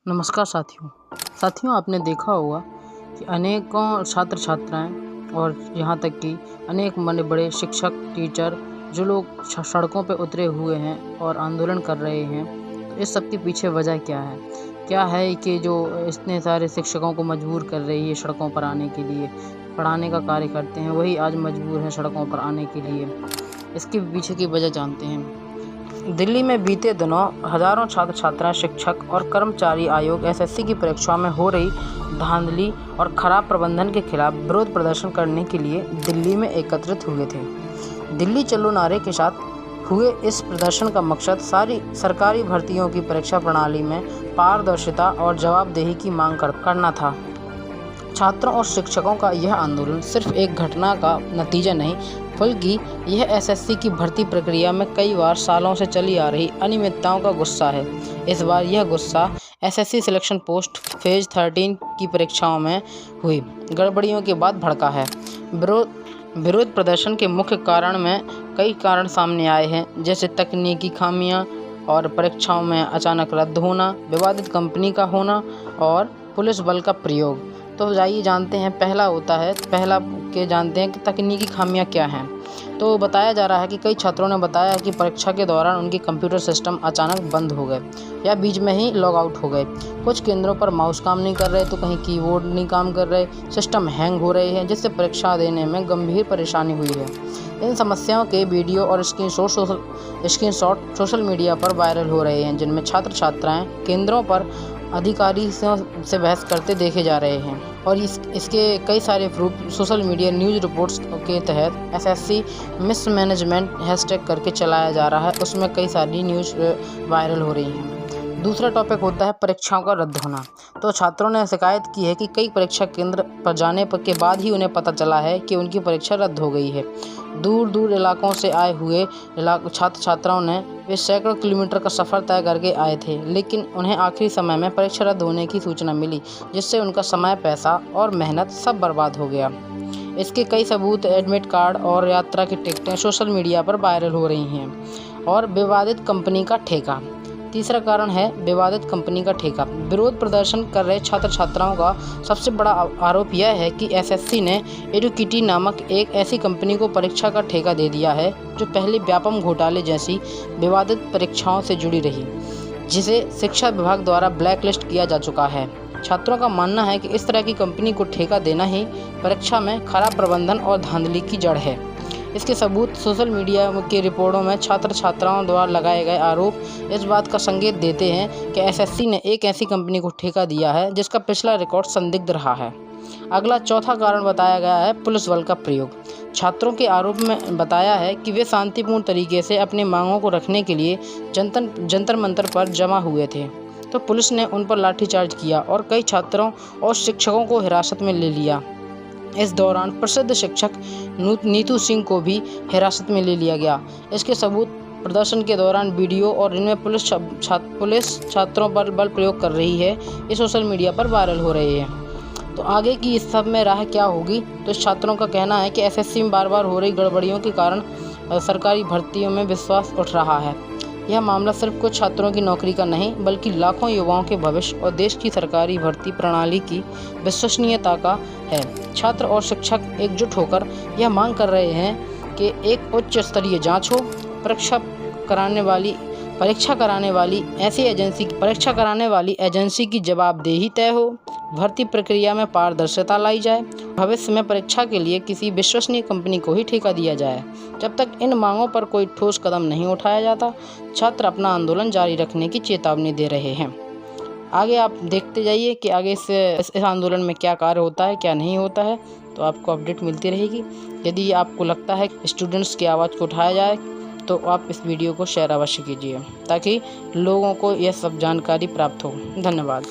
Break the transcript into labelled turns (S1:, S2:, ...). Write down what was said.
S1: नमस्कार साथियों आपने देखा होगा कि अनेकों छात्र छात्राएं और यहाँ तक कि अनेक बड़े बड़े शिक्षक टीचर जो लोग सड़कों पे उतरे हुए हैं और आंदोलन कर रहे हैं। तो इस सब के पीछे वजह क्या है कि जो इतने सारे शिक्षकों को मजबूर कर रही है सड़कों पर आने के लिए, पढ़ाने का कार्य करते हैं वही आज मजबूर हैं सड़कों पर आने के लिए। इसके पीछे की वजह जानते हैं। दिल्ली में बीते दिनों हजारों छात्र छात्राएं शिक्षक और कर्मचारी आयोग एसएससी की परीक्षाओं में हो रही धांधली और खराब प्रबंधन के खिलाफ विरोध प्रदर्शन करने के लिए दिल्ली में एकत्रित हुए थे। दिल्ली चलो नारे के साथ हुए इस प्रदर्शन का मकसद सारी सरकारी भर्तियों की परीक्षा प्रणाली में पारदर्शिता और जवाबदेही की मांग करना था। छात्रों और शिक्षकों का यह आंदोलन सिर्फ एक घटना का नतीजा नहीं, बल्कि यह एसएससी की भर्ती प्रक्रिया में कई बार सालों से चली आ रही अनियमितताओं का गुस्सा है। इस बार यह गुस्सा एसएससी सिलेक्शन पोस्ट फेज 13 की परीक्षाओं में हुई गड़बड़ियों के बाद भड़का है। विरोध प्रदर्शन के मुख्य कारण में कई कारण सामने आए हैं, जैसे तकनीकी खामियां और परीक्षाओं में अचानक रद्द होना, विवादित कंपनी का होना और पुलिस बल का प्रयोग। तो जाइए जानते हैं। पहला जानते हैं कि तकनीकी खामियां क्या हैं। तो बताया जा रहा है कि कई छात्रों ने बताया कि परीक्षा के दौरान उनके कंप्यूटर सिस्टम अचानक बंद हो गए या बीच में ही लॉग आउट हो गए। कुछ केंद्रों पर माउस काम नहीं कर रहे तो कहीं कीबोर्ड नहीं काम कर रहे, सिस्टम हैंग हो रहे हैं, जिससे परीक्षा देने में गंभीर परेशानी हुई है। इन समस्याओं के वीडियो और स्क्रीनशॉट सोशल मीडिया पर वायरल हो रहे हैं, जिनमें छात्र छात्राएं केंद्रों पर अधिकारी से बहस करते देखे जा रहे हैं। और इसके कई सारे proof social media news reports के तहत एसएससी मिसमैनेजमेंट हैशटैग करके चलाया जा रहा है, उसमें कई सारी न्यूज़ वायरल हो रही हैं। दूसरा टॉपिक होता है परीक्षाओं का रद्द होना। तो छात्रों ने शिकायत की है कि कई परीक्षा केंद्र पर जाने के बाद ही उन्हें पता चला है कि उनकी परीक्षा रद्द हो गई है। दूर दूर इलाकों से आए हुए छात्र छात्राओं ने वे सैकड़ों किलोमीटर का सफ़र तय करके आए थे, लेकिन उन्हें आखिरी समय में परीक्षा रद्द होने की सूचना मिली, जिससे उनका समय, पैसा और मेहनत सब बर्बाद हो गया। इसके कई सबूत एडमिट कार्ड और यात्रा की टिकटें सोशल मीडिया पर वायरल हो रही हैं। और विवादित कंपनी का ठेका। तीसरा कारण है विवादित कंपनी का ठेका। विरोध प्रदर्शन कर रहे छात्र छात्राओं का सबसे बड़ा आरोप यह है कि एसएससी ने एडुकेटी नामक एक ऐसी कंपनी को परीक्षा का ठेका दे दिया है जो पहले व्यापम घोटाले जैसी विवादित परीक्षाओं से जुड़ी रही, जिसे शिक्षा विभाग द्वारा ब्लैकलिस्ट किया जा चुका है। छात्रों का मानना है कि इस तरह की कंपनी को ठेका देना ही परीक्षा में खराब प्रबंधन और धांधली की जड़ है। इसके सबूत सोशल मीडिया के रिपोर्टों में छात्र छात्राओं द्वारा लगाए गए आरोप इस बात का संकेत देते हैं कि एसएससी ने एक ऐसी कंपनी को ठेका दिया है जिसका पिछला रिकॉर्ड संदिग्ध रहा है। अगला चौथा कारण बताया गया है पुलिस बल का प्रयोग। छात्रों के आरोप में बताया है कि वे शांतिपूर्ण तरीके से अपनी मांगों को रखने के लिए जंतर मंतर पर जमा हुए थे, तो पुलिस ने उन पर लाठीचार्ज किया और कई छात्रों और शिक्षकों को हिरासत में ले लिया। इस दौरान प्रसिद्ध शिक्षक नीतू सिंह को भी हिरासत में ले लिया गया। इसके सबूत प्रदर्शन के दौरान वीडियो और इनमें पुलिस छात्रों पर बल प्रयोग कर रही है, ये सोशल मीडिया पर वायरल हो रहे हैं। तो आगे की इस सब में राह क्या होगी? तो छात्रों का कहना है कि एसएससी में बार बार हो रही गड़बड़ियों के कारण सरकारी भर्तियों में विश्वास उठ रहा है। यह मामला सिर्फ कुछ छात्रों की नौकरी का नहीं, बल्कि लाखों युवाओं के भविष्य और देश की सरकारी भर्ती प्रणाली की विश्वसनीयता का है। छात्र और शिक्षक एकजुट होकर यह मांग कर रहे हैं कि एक उच्च स्तरीय जांच हो, परीक्षा कराने वाली एजेंसी की जवाबदेही तय हो, भर्ती प्रक्रिया में पारदर्शिता लाई जाए, भविष्य में परीक्षा के लिए किसी विश्वसनीय कंपनी को ही ठेका दिया जाए। जब तक इन मांगों पर कोई ठोस कदम नहीं उठाया जाता, छात्र अपना आंदोलन जारी रखने की चेतावनी दे रहे हैं। आगे आप देखते जाइए कि आगे इस आंदोलन में क्या कार्य होता है, क्या नहीं होता है, तो आपको अपडेट मिलती रहेगी। यदि आपको लगता है कि स्टूडेंट्स की आवाज़ को उठाया जाए तो आप इस वीडियो को शेयर अवश्य कीजिए, ताकि लोगों को यह सब जानकारी प्राप्त हो। धन्यवाद।